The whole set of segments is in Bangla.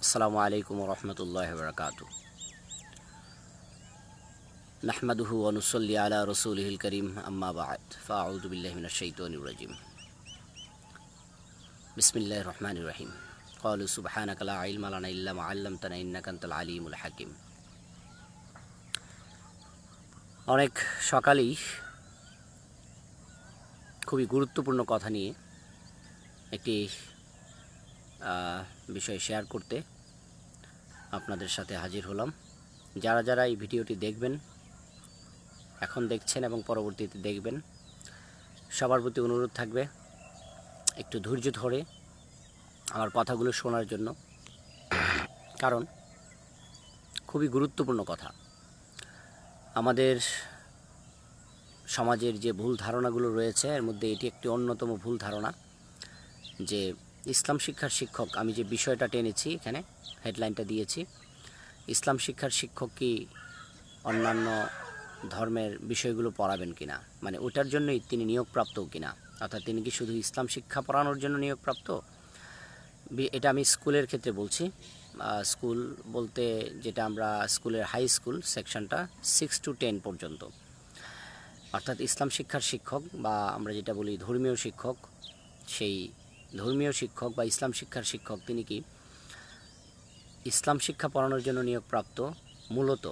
আসসালামু আলাইকুম ওয়া রাহমাতুল্লাহি ওয়া বারাকাতুহু। নাহমাদুহু ওয়া নুসাল্লি আলা রাসূলিহিল কারীম, আম্মা বা'দ। ফাআউযু বিল্লাহি মিনাশ শাইতানির রাজীম। বিসমিল্লাহির রহমানির রহিম। ক্বালু সুবহানাকা লা ইলমা লানা ইল্লা মা 'আল্লামতানা ইন্নাকা আনতাল আলিমুল হাকীম। অনেক সকালেই খুবই গুরুত্বপূর্ণ কথা নিয়ে একটি বিষয় শেয়ার করতে আপনাদের সাথে হাজির হলাম। যারা যারা এই ভিডিওটি দেখবেন, এখন দেখছেন এবং পরবর্তীতে দেখবেন, সবার প্রতি অনুরোধ থাকবে একটু ধৈর্য ধরে আমার কথাগুলো শোনার জন্য, কারণ খুবই গুরুত্বপূর্ণ কথা। আমাদের সমাজের যে ভুল ধারণাগুলো রয়েছে, এর মধ্যে এটি একটি অন্যতম ভুল ধারণা যে ইসলাম শিক্ষার শিক্ষক, আমি যে বিষয়টা টেনেছি এখানে হেডলাইনটা দিয়েছি, ইসলাম শিক্ষার শিক্ষক কি অন্যান্য ধর্মের বিষয়গুলো পড়াবেন কিনা, মানে ওটার জন্যই তিনি নিয়োগপ্রাপ্তও কিনা, অর্থাৎ তিনি কি শুধু ইসলাম শিক্ষা পড়ানোর জন্য নিয়োগপ্রাপ্ত। এটা আমি স্কুলের ক্ষেত্রে বলছি। স্কুল বলতে যেটা আমরা স্কুলের হাই স্কুল সেকশনটা 6 to 10 পর্যন্ত, অর্থাৎ ইসলাম শিক্ষার শিক্ষক বা আমরা যেটা বলি ধর্মীয় শিক্ষক, সেই ধর্মীয় শিক্ষক বা ইসলাম শিক্ষার শিক্ষক তিনি কি ইসলাম শিক্ষা পড়ানোর জন্য নিয়োগপ্রাপ্ত মূলত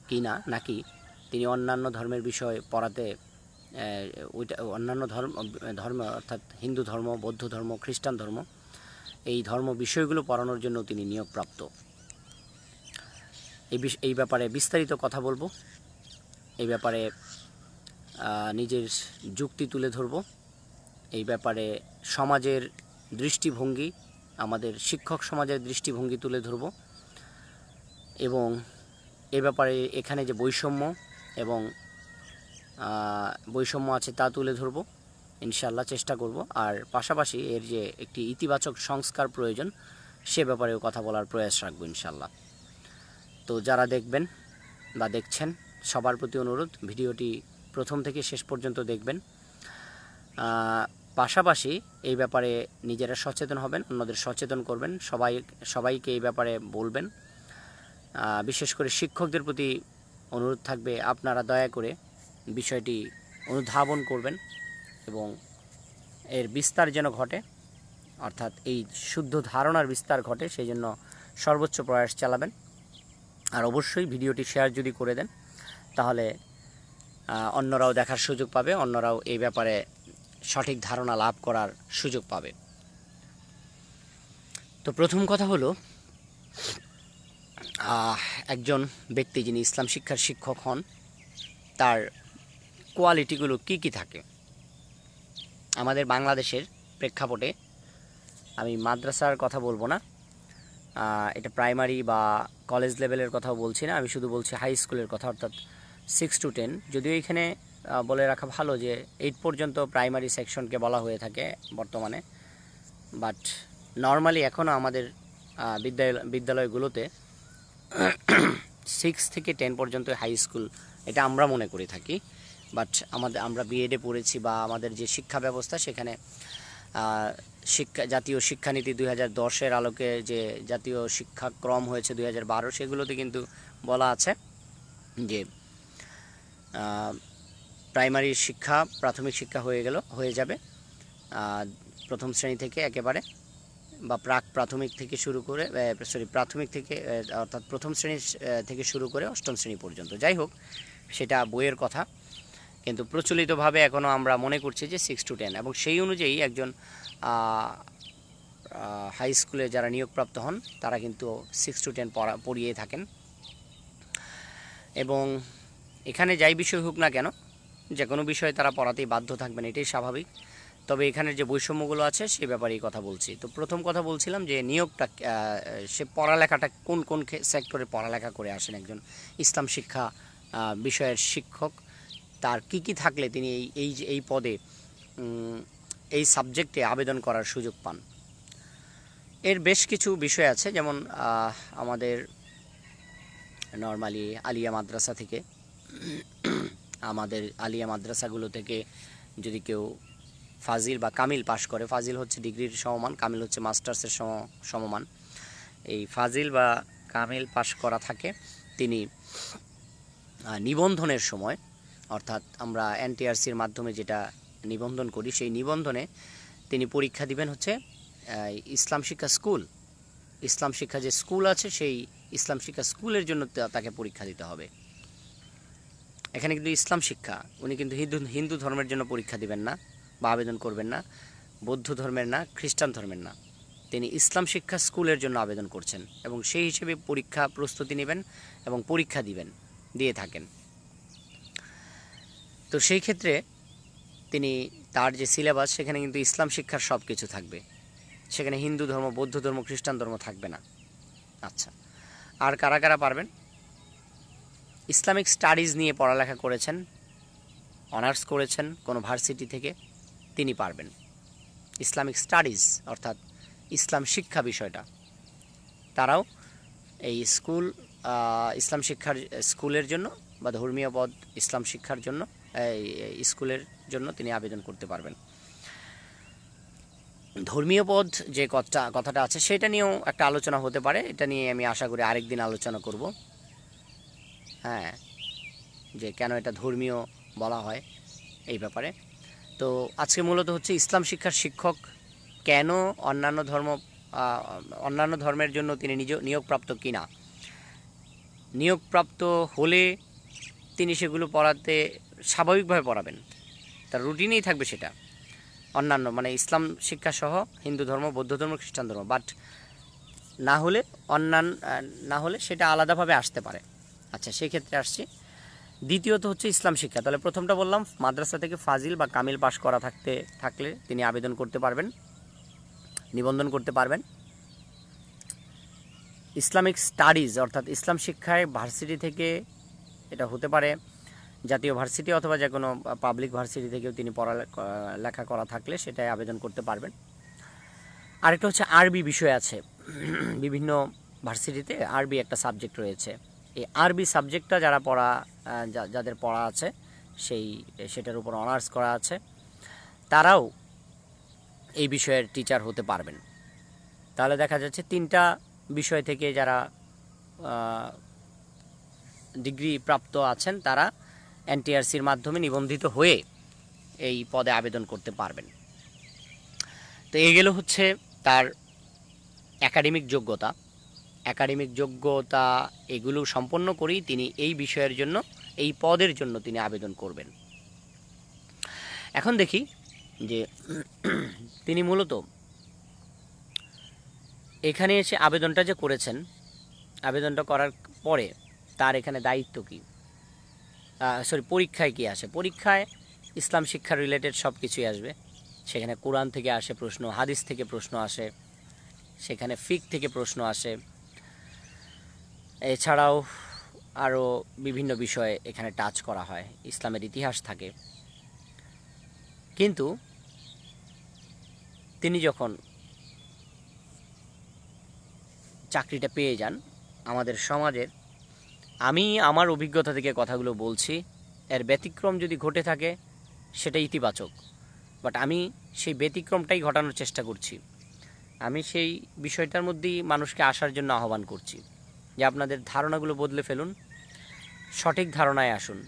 কিনা, নাকি তিনি অন্যান্য ধর্মের বিষয় পড়াতে, ওইটা অন্যান্য ধর্ম অর্থাৎ হিন্দু ধর্ম, বৌদ্ধ ধর্ম, খ্রিস্টান ধর্ম, এই ধর্ম বিষয়গুলো পড়ানোর জন্য তিনি নিয়োগপ্রাপ্ত। এই ব্যাপারে বিস্তারিত কথা বলবো, এই ব্যাপারে নিজের যুক্তি তুলে ধরব, এই ব্যাপারে সমাজের দৃষ্টিভঙ্গি, আমাদের শিক্ষক সমাজের দৃষ্টিভঙ্গি তুলে ধরব, এবং এ ব্যাপারে এখানে যে বৈষম্য এবং বৈষম্য আছে তা তুলে ধরব ইনশাআল্লাহ, চেষ্টা করব। আর পাশাপাশি এর যে একটি ইতিবাচক সংস্কার প্রয়োজন, সে ব্যাপারেও কথা বলার প্রয়াস রাখবো ইনশাআল্লাহ। তো যারা দেখবেন বা দেখছেন, সবার প্রতি অনুরোধ ভিডিওটি প্রথম থেকে শেষ পর্যন্ত দেখবেন। পাশাপাশি এই ব্যাপারে নিজেরা সচেতন হবেন, অন্যদের সচেতন করবেন, সবাইকে এই ব্যাপারে বলবেন। বিশেষ করে শিক্ষকদের প্রতি অনুরোধ থাকবে, আপনারা দয়া করে বিষয়টি অনুধাবন করবেন এবং এর বিস্তার যেন ঘটে, অর্থাৎ এই শুদ্ধ ধারণার বিস্তার ঘটে, সেই জন্য সর্বোচ্চ প্রয়াস চালাবেন। আর অবশ্যই ভিডিওটি শেয়ার যদি করে দেন, তাহলে অন্যরাও দেখার সুযোগ পাবে, অন্যরাও এই ব্যাপারে সঠিক ধারণা লাভ করার সুযোগ পাবে। তো প্রথম কথা হলো, একজন ব্যক্তি যিনি ইসলাম শিক্ষার শিক্ষক হন, তার কোয়ালিটিগুলো কি কি থাকে। আমাদের বাংলাদেশের প্রেক্ষাপটে আমি মাদ্রাসার কথা বলবো না, এটা প্রাইমারি বা কলেজ লেভেলের কথাও বলছি না, আমি শুধু বলছি হাই স্কুলের কথা, অর্থাৎ 6 to 10। যদিও এখানে বলে রাখা ভালো যে 8 পর্যন্ত প্রাইমারি সেকশনকে বলা হয়ে থাকে বর্তমানে, বাট নর্মালি এখনও আমাদের বিদ্যালয়গুলোতে 6 থেকে 10 পর্যন্ত হাই স্কুল, এটা আমরা মনে করে থাকি। বাট আমরা বিএডে পড়েছি বা আমাদের যে শিক্ষা ব্যবস্থা, সেখানে জাতীয় শিক্ষানীতি 2010-এর আলোকে যে জাতীয় শিক্ষাক্রম হয়েছে 2012, সেগুলোতে কিন্তু বলা আছে যে প্রাইমারি শিক্ষা প্রাথমিক শিক্ষা হয়ে যাবে প্রথম শ্রেণী থেকে একেবারে, বা প্রাথমিক থেকে শুরু করে প্রাথমিক থেকে অর্থাৎ প্রথম শ্রেণী থেকে শুরু করে অষ্টম শ্রেণী পর্যন্ত। যাই হোক, সেটা বইয়ের কথা, কিন্তু প্রচলিতভাবে এখনও আমরা মনে করছি যে 6 to 10, এবং সেই অনুযায়ী একজন হাই স্কুলে যারা নিয়োগপ্রাপ্ত হন তারা কিন্তু 6 to 10 পড়িয়ে থাকেন। এবং এখানে যাই বিষয় হোক না কেন, যে কোনো বিষয়ে তারা পড়াতেই বাধ্য থাকবেন, এটাই স্বাভাবিক। তবে এখানের যে বৈষম্যগুলো আছে সেই ব্যাপারেই কথা বলছি। তো প্রথম কথা বলছিলাম যে নিয়োগটা, সে পড়ালেখাটা কোন কোন সেক্টরে পড়ালেখা করে আসেন একজন ইসলাম শিক্ষা বিষয়ের শিক্ষক, তার কি কি থাকলে তিনি এই পদে এই সাবজেক্টে আবেদন করার সুযোগ পান। এর বেশ কিছু বিষয় আছে, যেমন আমাদের নর্মালি আলিয়া মাদ্রাসা থেকে, আমাদের আলিয়া মাদ্রাসাগুলো থেকে যদি কেউ ফাজিল বা কামিল পাশ করে, ফাজিল হচ্ছে ডিগ্রির সমমান, কামিল হচ্ছে মাস্টার্সের সমমান, এই ফাজিল বা কামিল পাশ করা থাকে তিনি নিবন্ধনের সময়, অর্থাৎ আমরা এনটিআরসির মাধ্যমে যেটা নিবন্ধন করি, সেই নিবন্ধনে তিনি পরীক্ষা দিবেন হচ্ছে ইসলাম শিক্ষা স্কুল, ইসলাম শিক্ষা যে স্কুল আছে সেই ইসলাম শিক্ষা স্কুলের জন্য তাকে পরীক্ষা দিতে হবে। এখানে কিন্তু ইসলাম শিক্ষা, উনি কিন্তু হিন্দু ধর্মের জন্য পরীক্ষা দিবেন না বা আবেদন করবেন না, বৌদ্ধ ধর্মের না, খ্রিস্টান ধর্মের না, তিনি ইসলাম শিক্ষা স্কুলের জন্য আবেদন করছেন এবং সেই হিসেবে পরীক্ষা প্রস্তুতি নেবেন এবং পরীক্ষা দিয়ে থাকেন। তো সেই ক্ষেত্রে তিনি তার যে সিলেবাস সেখানে কিন্তু ইসলাম শিক্ষার সব কিছু থাকবে, সেখানে হিন্দু ধর্ম, বৌদ্ধ ধর্ম, খ্রিস্টান ধর্ম থাকবে না। আচ্ছা, আর কারা কারা পারবেন? ইসলামিক স্টাডিজ নিয়ে পড়ালেখা করেছেন, অনার্স করেছেন কোনো ভার্সিটি থেকে, তিনি পারবেন। ইসলামিক স্টাডিজ অর্থাৎ ইসলাম শিক্ষা বিষয়টা, তারাও এই ইসলাম শিক্ষার স্কুলের জন্য বা ধর্মীয় পদ ইসলাম শিক্ষার জন্য এই স্কুলের জন্য তিনি আবেদন করতে পারবেন। ধর্মীয় পদ যে কথাটা আছে সেটা নিয়েও একটা আলোচনা হতে পারে, এটা নিয়ে আমি আশা করি আরেকদিন আলোচনা করব। হ্যাঁ, যে কেন এটা ধর্মীয় বলা হয় এই ব্যাপারে। তো আজকে মূলত হচ্ছে ইসলাম শিক্ষার শিক্ষক কেন অন্যান্য ধর্মের জন্য তিনি নিয়োগপ্রাপ্ত কিনা, নিয়োগপ্রাপ্ত হলে তিনি সেগুলো পড়াতে স্বাভাবিকভাবে পড়াবেন, তার রুটিনেই থাকবে সেটা, অন্যান্য মানে ইসলাম শিক্ষা সহ হিন্দু ধর্ম, বৌদ্ধ ধর্ম, খ্রিস্টান ধর্ম, বাট না হলে সেটা আলাদাভাবে আসতে পারে। আচ্ছা, সেই ক্ষেত্রে আসছি। দ্বিতীয়ত হচ্ছে ইসলাম শিক্ষা। তাহলে প্রথমটা বললাম মাদ্রাসা থেকে ফাজিল বা কামিল পাশ করা থাকলে তিনি আবেদন করতে পারবেন, নিবন্ধন করতে পারবেন। ইসলামিক স্টাডিজ অর্থাৎ ইসলাম শিক্ষায় ভার্সিটি থেকে, এটা হতে পারে জাতীয় ভার্সিটি অথবা যে কোনো পাবলিক ভার্সিটি থেকেও তিনি লেখা করা থাকলে সেটাই আবেদন করতে পারবেন। আরেকটা হচ্ছে আরবি বিষয় আছে, বিভিন্ন ভার্সিটিতে আরবি একটা সাবজেক্ট রয়েছে। এই আরবি সাবজেক্টটা যাদের পড়া আছে, সেটার উপর অনার্স করা আছে, তারাও এই বিষয়ের টিচার হতে পারবেন। তাহলে দেখা যাচ্ছে তিনটা বিষয় থেকে যারা ডিগ্রি প্রাপ্ত আছেন তারা এনটিআরসির মাধ্যমে নিবন্ধিত হয়ে এই পদে আবেদন করতে পারবেন। তো এই গেল হচ্ছে তার একাডেমিক যোগ্যতা, এগুলো সম্পন্ন করেই তিনি এই বিষয়ের জন্য, এই পদের জন্য তিনি আবেদন করবেন। এখন দেখি যে তিনি মূলত এখানে এসে আবেদনটা যে করেছেন, আবেদনটা করার পরে তার এখানে দায়িত্ব কী, পরীক্ষায় কী আসে? পরীক্ষায় ইসলাম শিক্ষা রিলেটেড সব কিছুই আসবে। সেখানে কোরআন থেকে আসে প্রশ্ন, হাদিস থেকে প্রশ্ন আসে, সেখানে ফিক থেকে প্রশ্ন আসে, এছাড়াও আরও বিভিন্ন বিষয়ে এখানে টাচ করা হয়, ইসলামের ইতিহাস থাকে। কিন্তু তিনি যখন চাকরিটা পেয়ে যান আমাদের সমাজের, আমি আমার অভিজ্ঞতা থেকে কথাগুলো বলছি, এর ব্যতিক্রম যদি ঘটে থাকে সেটা ইতিবাচক, বাট আমি সেই ব্যতিক্রমটাই ঘটানোর চেষ্টা করছি। আমি সেই বিষয়টার মধ্যেই মানুষকে আসার জন্য আহ্বান করছি যে আপনাদের ধারণাগুলো বদলে ফেলুন, সঠিক ধারণায় আসুন,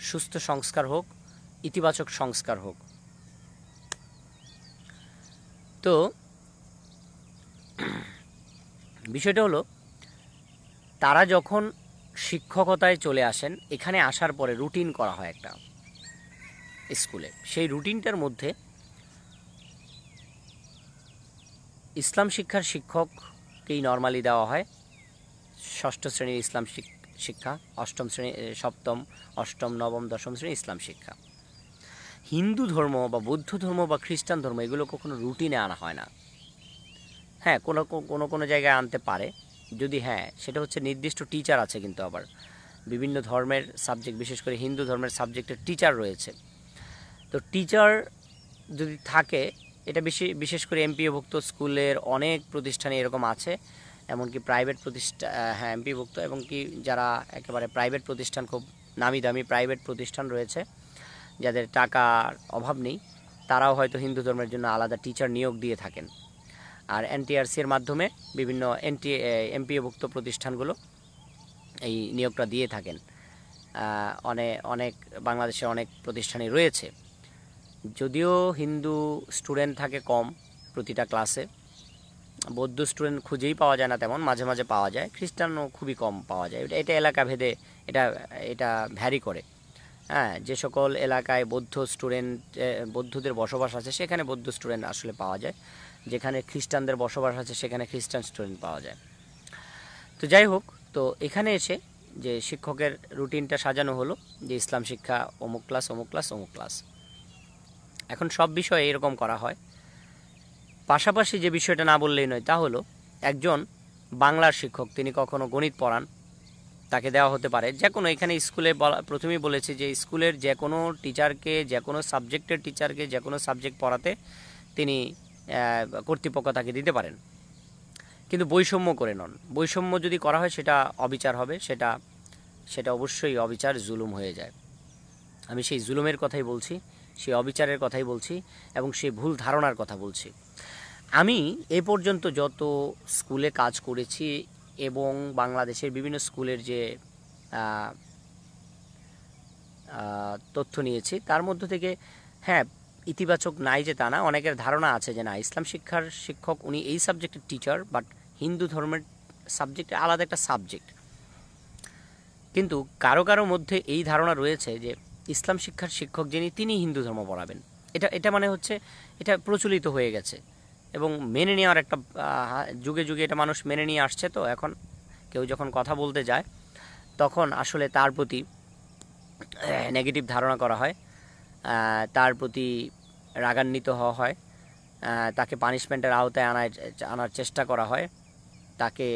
সুস্থ সংস্কার হোক, ইতিবাচক সংস্কার হোক। তো বিষয়টা হলো, তারা যখন শিক্ষকতায় চলে আসেন, এখানে আসার পরে রুটিন করা হয় একটা স্কুলে, সেই রুটিনটার মধ্যে ইসলাম শিক্ষার শিক্ষককেই নর্মালি দেওয়া হয়। ষষ্ঠ শ্রেণীর ইসলাম শিক্ষা, সপ্তম, অষ্টম, নবম, দশম শ্রেণী ইসলাম শিক্ষা। হিন্দু ধর্ম বা বৌদ্ধ ধর্ম বা খ্রিস্টান ধর্ম এগুলো কখনো রুটিনে আনা হয় না। হ্যাঁ, কোনো জায়গায় আনতে পারে, যদি সেটা হচ্ছে নির্দিষ্ট টিচার আছে, কিন্তু আবার বিভিন্ন ধর্মের সাবজেক্ট, বিশেষ করে হিন্দু ধর্মের সাবজেক্টের টিচার রয়েছে। তো টিচার যদি থাকে, এটা বিশেষ করে এমপিওভুক্ত স্কুলের অনেক প্রতিষ্ঠানে এরকম আছে, এমনকি প্রাইভেট প্রতিষ্ঠান, এমপিভুক্ত এবং কি যারা একেবারে প্রাইভেট প্রতিষ্ঠান, খুব নামি দামি প্রাইভেট প্রতিষ্ঠান রয়েছে, যাদের টাকার অভাব নেই, তারাও হয়তো হিন্দু ধর্মের জন্য আলাদা টিচার নিয়োগ দিয়ে থাকেন। আর এনটিআরসির মাধ্যমে বিভিন্ন এমপিওভুক্ত প্রতিষ্ঠানগুলো এই নিয়োগটা দিয়ে থাকেন। অনেক বাংলাদেশে অনেক প্রতিষ্ঠানই রয়েছে, যদিও হিন্দু স্টুডেন্ট থাকে কম প্রতিটা ক্লাসে, বৌদ্ধ স্টুডেন্ট খুঁজেই পাওয়া যায় না তেমন, মাঝে মাঝে পাওয়া যায়, খ্রিস্টানও খুবই কম পাওয়া যায়। এটা এলাকা ভেদে এটা এটা ভ্যারি করে। হ্যাঁ, যে সকল এলাকায় বৌদ্ধদের বসবাস আছে সেখানে বৌদ্ধ স্টুডেন্ট আসলে পাওয়া যায়, যেখানে খ্রিস্টানদের বসবাস আছে সেখানে খ্রিস্টান স্টুডেন্ট পাওয়া যায়। তো যাই হোক, তো এখানে এসে যে শিক্ষকের রুটিনটা সাজানো হলো যে ইসলাম শিক্ষা অমুক ক্লাস অমুক ক্লাস অমুক ক্লাস। এখন সব বিষয়ে এরকম করা হয়। পাশাপাশি যে বিষয়টা না বললেই নয় তা হলো, একজন বাংলার শিক্ষক তিনি কখনো গণিত পড়ান, তাকে দেওয়া হতে পারে যে কোনো, এখানে স্কুলে প্রথমেই বলেছি যে স্কুলের যে কোনো টিচারকে, যে কোনো সাবজেক্টের টিচারকে যে কোনো সাবজেক্ট পড়াতে তিনি কর্তৃপক্ষ তাকে দিতে পারেন, কিন্তু বৈষম্য করে নন। বৈষম্য যদি করা হয় সেটা অবিচার হবে, সেটা অবশ্যই অবিচার, জুলুম হয়ে যায়। আমি সেই জুলুমের কথাই বলছি, সেই অবিচারের কথাই বলছি এবং সেই ভুল ধারণার কথা বলছি। আমি এ পর্যন্ত যত স্কুলে কাজ করেছি এবং বাংলাদেশের বিভিন্ন স্কুলের যে তথ্য নিয়েছি তার মধ্য থেকে, হ্যাঁ, ইতিবাচক নাই যে তা না, অনেকের ধারণা আছে যে না, ইসলাম শিক্ষার শিক্ষক উনি এই সাবজেক্টের টিচার, বাট হিন্দু ধর্মের সাবজেক্ট আলাদা একটা সাবজেক্ট। কিন্তু কারো কারো মধ্যে এই ধারণা রয়েছে যে ইসলাম শিক্ষার শিক্ষক যিনি, তিনি হিন্দু ধর্ম পড়াবেন। এটা মানে হচ্ছে, এটা প্রচলিত হয়ে গেছে এবং মেনে নেওয়ার একটা যুগে যুগে এটা মানুষ মেনে নিয়ে আসছে। তো এখন কেউ যখন কথা বলতে যায় তখন আসলে তার প্রতি নেগেটিভ ধারণা করা হয়, তার প্রতি রাগান্বিত হওয়া হয়, তাকে পানিশমেন্টের আওতায় আনার চেষ্টা করা হয়, তাকে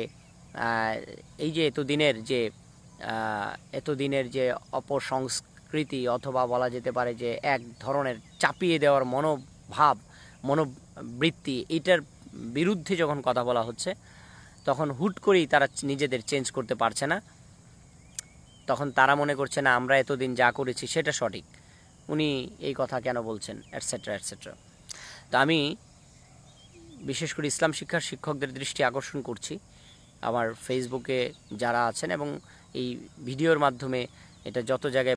এই যে এতদিনের যে অপসংস্কৃতি অথবা বলা যেতে পারে যে এক ধরনের চাপিয়ে দেওয়ার মনোবৃত্তি, এটার বিরুদ্ধে যখন কথা বলা হচ্ছে তখন হুট করেই তারা নিজেদের চেঞ্জ করতে পারছে না। তখন তারা মনে করছে না, আমরা এতদিন যা করেছি সেটা সঠিক, উনি এই কথা কেন বলছেন, এটসেট্রা এটসেট্রা। তো আমি বিশেষ করে ইসলাম শিক্ষার শিক্ষকদের দৃষ্টি আকর্ষণ করছি, আমার ফেসবুকে যারা আছেন এবং এই ভিডিওর মাধ্যমে এটা যত জায়গায়